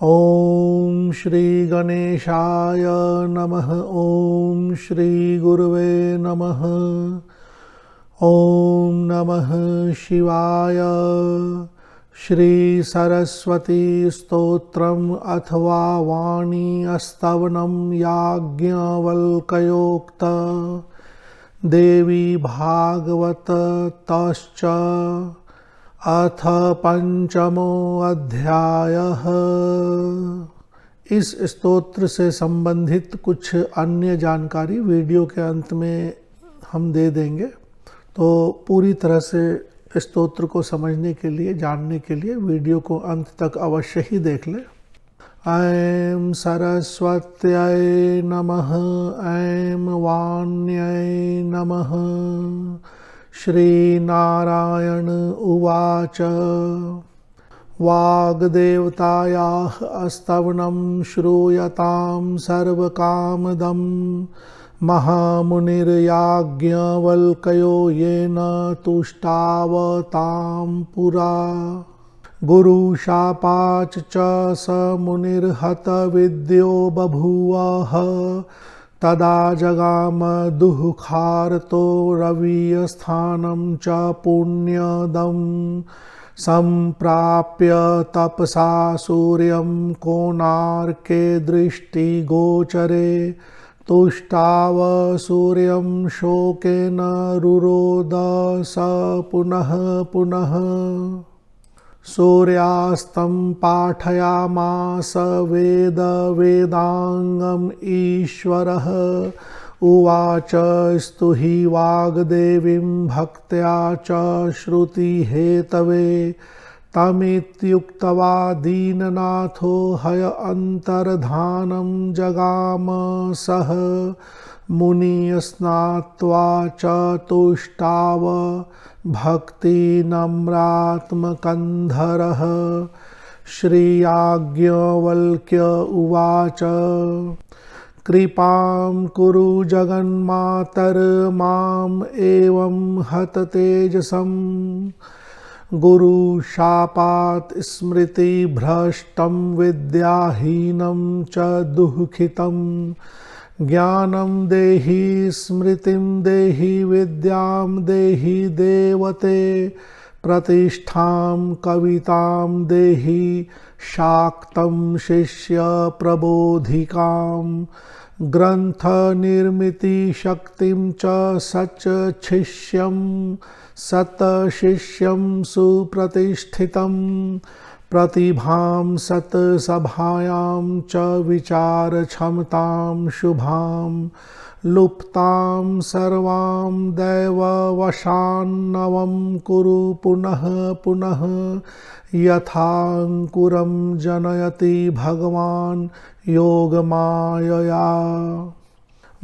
ओम श्री गणेशाय नमः। ओम श्री गुरुवे नमः। ओम नमः शिवाय। श्री सरस्वती स्तोत्रम अथवा वाणी स्तवनम याज्ञवल्क्योक्त देवी भागवत तश्च अथ पंचमो अध्यायः। इस स्तोत्र से संबंधित कुछ अन्य जानकारी वीडियो के अंत में हम दे देंगे, तो पूरी तरह से स्तोत्र को समझने के लिए, जानने के लिए वीडियो को अंत तक अवश्य ही देख लें। ऐं सरस्वत्यै नमः। ऐं वाण्यै नमः। श्रीनारायण उवाच। वाग्देवतायाः स्तवनं श्रूयतां सर्वकामदं महामुनिर्याज्ञवल्क्यो येन तुष्टावतां पुरा। गुरुशापाच् च स मुनिर्हतविद्यो बभूवः। तदा जगाम दुःखार्तो रवीयस्थानं च पुण्यदं। सम्प्राप्य तपसा सूर्यं कोणार्के दृष्टिगोचरे। तुष्टाव सूर्यं शोकेन रुरोद स पुनः पुनः। सूर्यास्तं पाठयामास वेद वेदांगम ईश्वरः। उवाच स्तुहि वाग्देवीं भक्त्या च श्रुतिहेतवे। तमित्युक्त्वा दीननाथो हय अन्तर्धानं जगाम सः। मुनिस्नात्वा च तुष्टाव भक्तिनम्रात्मकन्धरः। श्रीयाज्ञवल्क्य उवाच। कृपां कुरु जगन्मातर्माम् एवं हततेजसम्। गुरुशापात् स्मृतिभ्रष्टं विद्याहीनं च दुःखितं। ज्ञानं देहि स्मृतिं देहि विद्यां देहि देवते। प्रतिष्ठां कवितां देहि शाक्तं शिष्य प्रबोधिकां। ग्रन्थनिर्मितिशक्तिं च सच्चिष्यं सत्शिष्यं सुप्रतिष्ठितं। प्रतिभां सत्सभायां च विचारक्षमतां शुभां। लुप्तां सर्वां दैववशान्नवं कुरु पुनः पुनः। यथाङ्कुरं जनयति भगवान् योगमायया।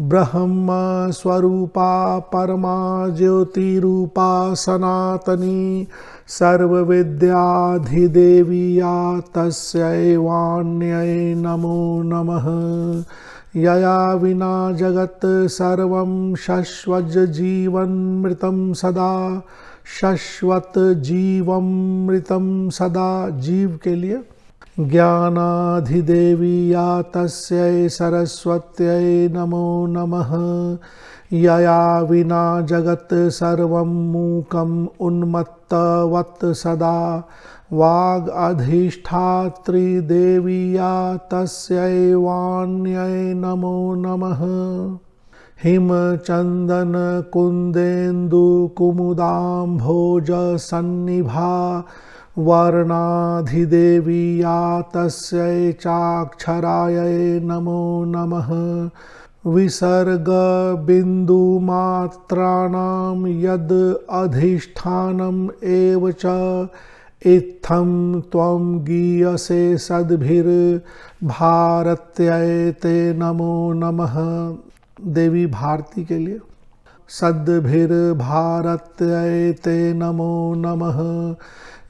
ब्रह्मस्वरूपा परमा ज्योतिरूपा सनातनी। सर्वविद्याधिदेवी या तस्यै वाण्यै नमो नमः। यया विना जगत् सर्वं शश्वज्जीवन्मृतं सदा। शश्वत जीवमृतं सदा, जीव के लिए। ज्ञानाधिदेवी या तस्यै सरस्वत्यै नमो नमः। यया विना जगत् सर्वं मूकम् उन्मत्तवत् सदा। वाग्अधिष्ठात्री देवी या तस्यै वाण्यै नमो नमः। हिमचन्दन कुन्देन्दु कुमुदाम्भोज सन्निभा। वर्णाधिदेवी या तस्यै चाक्षरायै नमो नमः। विसर्ग बिन्दुमात्राणां यद् अधिष्ठानम् एव च। इत्थं त्वं गीयसे सद्भिर्भारत्यै ते नमो नमः। देवी भारती के लिए। सद्भिर्भारत्यै ते नमो नमः।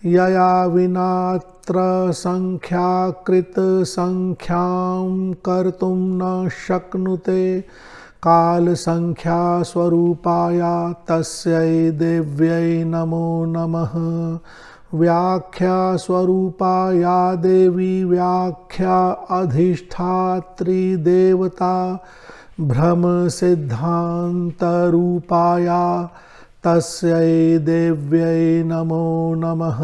यया विनात्र संख्याकृत संख्यां कर्तुं न शक्नुते। काल संख्या स्वरूपाया तस्यै देव्यै नमो नमः। व्याख्या स्वरूपा या देवी व्याख्या अधिष्ठात्री देवता भ्रम सिद्धांत रूपाया तस्यै देव्यै नमो नमः।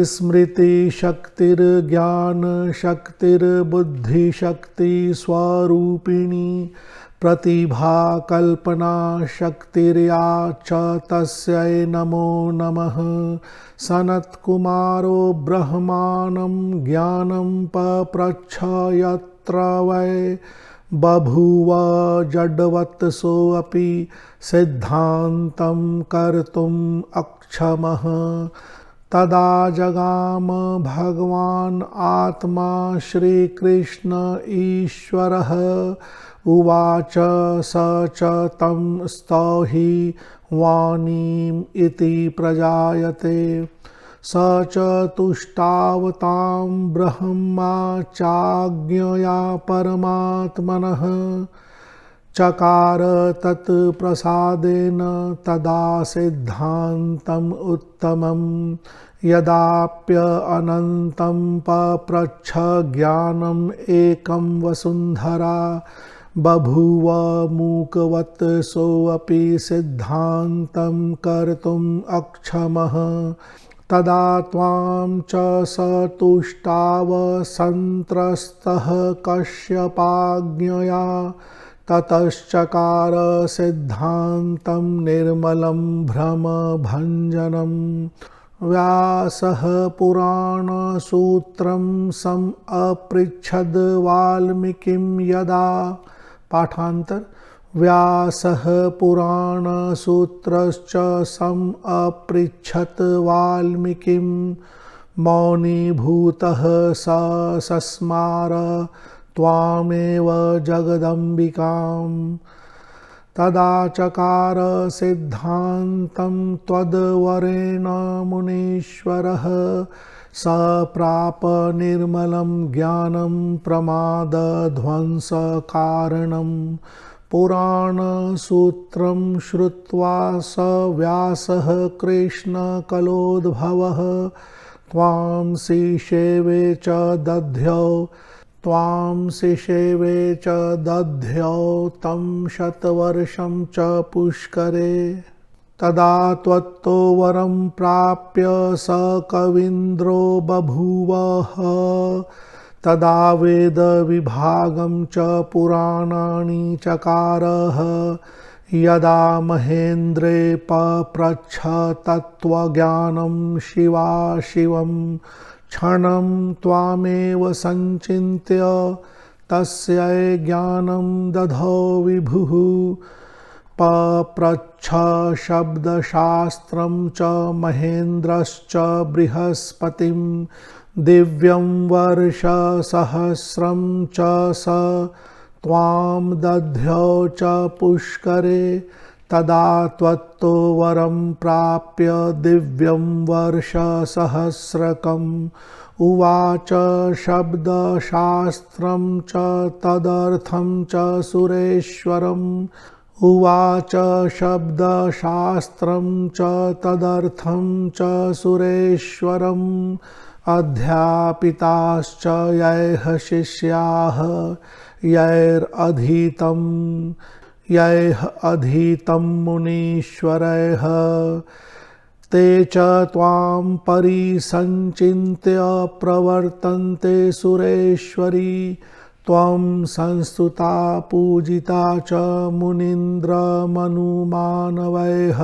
स्मृति शक्तिर्ज्ञान शक्तिर्बुद्धि स्वरूपिणी प्रतिभा कल्पना शक्तिर्या च तस्यै नमो नमः। सनत्कुमारो ब्रह्माणं ज्ञानं पप्रच्छ यत्र वै बभूव जडवत् सोऽपि सिद्धान्तं कर्तुम् अक्षमः। तदा जगाम भगवान् आत्मा श्रीकृष्ण ईश्वरः उवाच स च तं स्तौहि वाणीम् इति प्रजायते। स च तुष्टावतां ब्रह्मा चाज्ञया परमात्मनः चकार तत्प्रसादेन तदा सिद्धान्तम् उत्तमम्। यदाप्यनन्तं पप्रच्छ ज्ञानम् एकं वसुन्धरा बभूव मूकवत् सोऽपि सिद्धान्तं कर्तुम् अक्षमः। तदा त्वां च स तुष्टाव सन्त्रस्तः कश्यपाज्ञया ततश्चकार सिद्धान्तं निर्मलं भ्रमभञ्जनम्। व्यासः पुराणसूत्रं समपृच्छद् वाल्मीकिं यदा। पाठांतर। व्यासः पुराणसूत्रश्च समपृच्छत् वाल्मीकिं मौनीभूतः स सस्मार त्वामेव जगदम्बिकाम्। तदा चकार सिद्धान्तं त्वद्वरेण मुनीश्वरः स प्राप निर्मलं ज्ञानं प्रमादध्वंसकारणम्। पुराणसूत्रं श्रुत्वा स व्यासः कृष्णकलोद्भवः त्वां शिशेवे च दध्यौ तं शतवर्षं च पुष्करे। तदा त्वत्तो वरं प्राप्य स कवीन्द्रो बभूवः। तदा वेदविभागं च पुराणानि चकारः। यदा महेन्द्रे पप्रच्छ तत्त्वज्ञानं शिवाशिवं क्षणं त्वामेव सञ्चिन्त्य तस्यै ज्ञानं दधौ विभुः। पप्रच्छ शब्दशास्त्रं च महेन्द्रश्च बृहस्पतिं दिव्यं वर्षसहस्रं च स त्वां दध्यौ च पुष्करे। तदा त्वत्तो वरं प्राप्य दिव्यं वर्षसहस्रकम्। उवाच शब्दशास्त्रं च तदर्थं च सुरेश्वरम्। उवाच शब्दशास्त्रं च तदर्थं च सुरेश्वरम्। अध्यापिताश्च यैः शिष्याः यैः अधीतं मुनीश्वरैः ते च त्वां परिसञ्चिन्त्य प्रवर्तन्ते सुरेश्वरी। त्वं संस्तुता पूजिता च मुनीन्द्रमनुमानवैः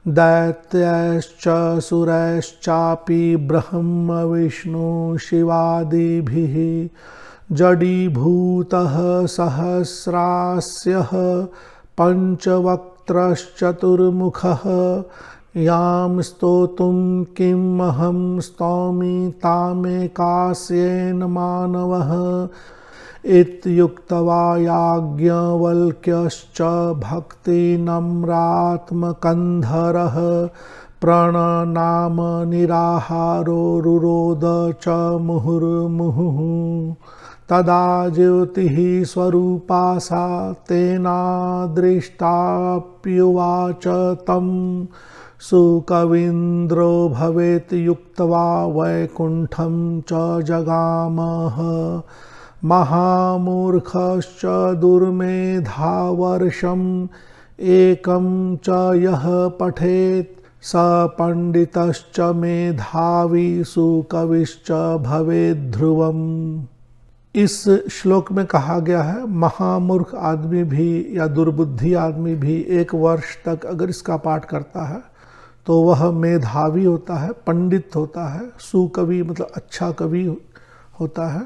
दैत्यैश्च सुरैश्चापि ब्रह्म विष्णु शिवादिभिः। जडीभूतः सहस्रास्यः पञ्चवक्त्रश्चतुर्मुखः। यां स्तोतुं किमहं स्तौमि तामेकास्येन मानवः। इत्युक्त्वा याज्ञवल्क्यश्च भक्तिनम्रात्मकन्धरः प्रणनाम निराहारो रुरोद च मुहुर्मुहुः। तदा ज्योतिः स्वरूपा सा तेनादृष्टाप्युवाच तं सुकवीन्द्रो भवेत् युक्त्वा वैकुण्ठं च जगामः महामूर्खश्च दुर्मेधावर्षम् एकं च यः पठेत् स पंडितश्च मेधावी सुकविश्च भवेत् ध्रुवम्। इस श्लोक में कहा गया है महामूर्ख आदमी भी या दुर्बुद्धि आदमी भी 1 वर्ष तक अगर इसका पाठ करता है तो वह मेधावी होता है, पंडित होता है, सुकवि मतलब अच्छा कवि होता है।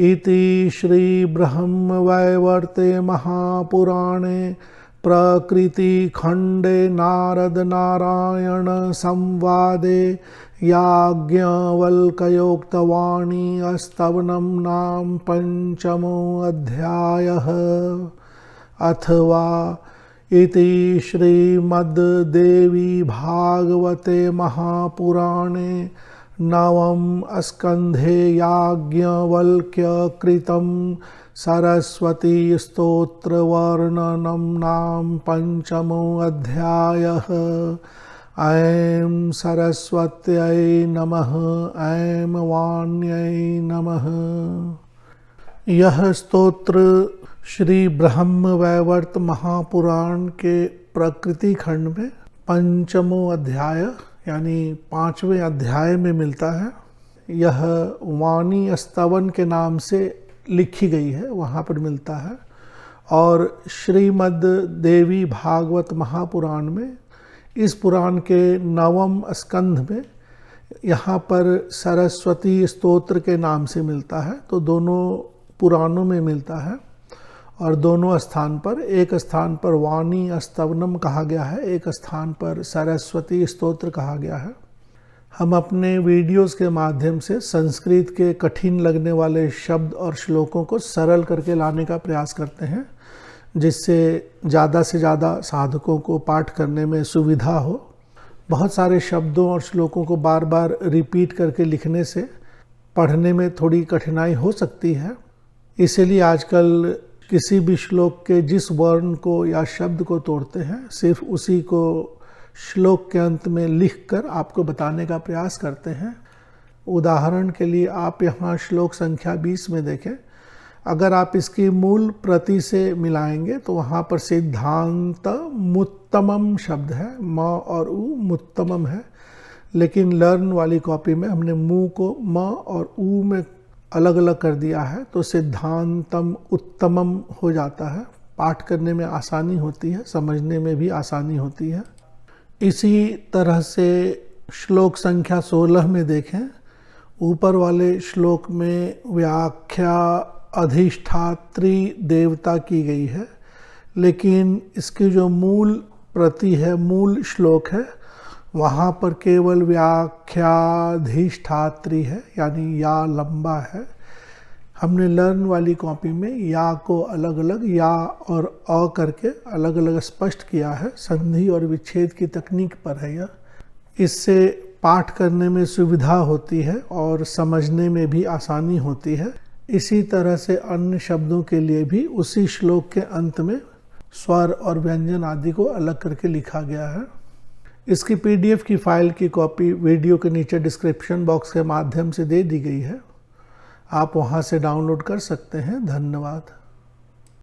इति श्री ब्रह्मवैवर्ते महापुराणे प्रकृति खंडे नारद नारायण संवादे याज्ञवल्क्योक्तवाणी अस्तवनं नाम 5मो अध्यायः। अथवा इति श्रीमद्देवी भागवते महापुराणे 9म् स्कन्धे याज्ञवल्क्यकृतं सरस्वती स्तोत्रवर्णनं नाम 5मो अध्यायः। ऐं सरस्वत्यै नमः, ऐं वाण्यै नमः। यह स्तोत्र श्री ब्रह्मवैवर्त महापुराण के प्रकृति खंड में 5मो अध्याय यानी 5वें अध्याय में मिलता है। यह वाणी स्तवन के नाम से लिखी गई है, वहाँ पर मिलता है। और श्रीमद् देवी भागवत महापुराण में इस पुराण के 9वें स्कंध में यहाँ पर सरस्वती स्तोत्र के नाम से मिलता है। तो दोनों पुराणों में मिलता है और दोनों स्थान पर, एक स्थान पर वाणी स्तवनम कहा गया है, एक स्थान पर सरस्वती स्तोत्र कहा गया है। हम अपने वीडियोस के माध्यम से संस्कृत के कठिन लगने वाले शब्द और श्लोकों को सरल करके लाने का प्रयास करते हैं, जिससे ज़्यादा से ज़्यादा साधकों को पाठ करने में सुविधा हो। बहुत सारे शब्दों और श्लोकों को बार बार रिपीट करके लिखने से पढ़ने में थोड़ी कठिनाई हो सकती है। इसीलिए आजकल किसी भी श्लोक के जिस वर्ण को या शब्द को तोड़ते हैं, सिर्फ उसी को श्लोक के अंत में लिखकर आपको बताने का प्रयास करते हैं। उदाहरण के लिए आप यहाँ श्लोक संख्या 20 में देखें, अगर आप इसकी मूल प्रति से मिलाएंगे तो वहाँ पर सिद्धांत मुत्तमम शब्द है, म और उ मुत्तमम है। लेकिन लर्न वाली कॉपी में हमने मु को म और उ में अलग अलग कर दिया है, तो सिद्धांतम उत्तमम हो जाता है। पाठ करने में आसानी होती है, समझने में भी आसानी होती है। इसी तरह से श्लोक संख्या 16 में देखें, ऊपर वाले श्लोक में व्याख्या अधिष्ठात्री देवता की गई है, लेकिन इसकी जो मूल प्रति है, मूल श्लोक है, वहाँ पर केवल व्याख्याधिष्ठात्री है, यानी या लंबा है। हमने लर्न वाली कॉपी में या को अलग अलग या और अ करके अलग अलग स्पष्ट किया है। संधि और विच्छेद की तकनीक पर है यह। इससे पाठ करने में सुविधा होती है और समझने में भी आसानी होती है। इसी तरह से अन्य शब्दों के लिए भी उसी श्लोक के अंत में स्वर और व्यंजन आदि को अलग करके लिखा गया है। इसकी PDF की फाइल की कॉपी वीडियो के नीचे डिस्क्रिप्शन बॉक्स के माध्यम से दे दी गई है, आप वहां से डाउनलोड कर सकते हैं। धन्यवाद।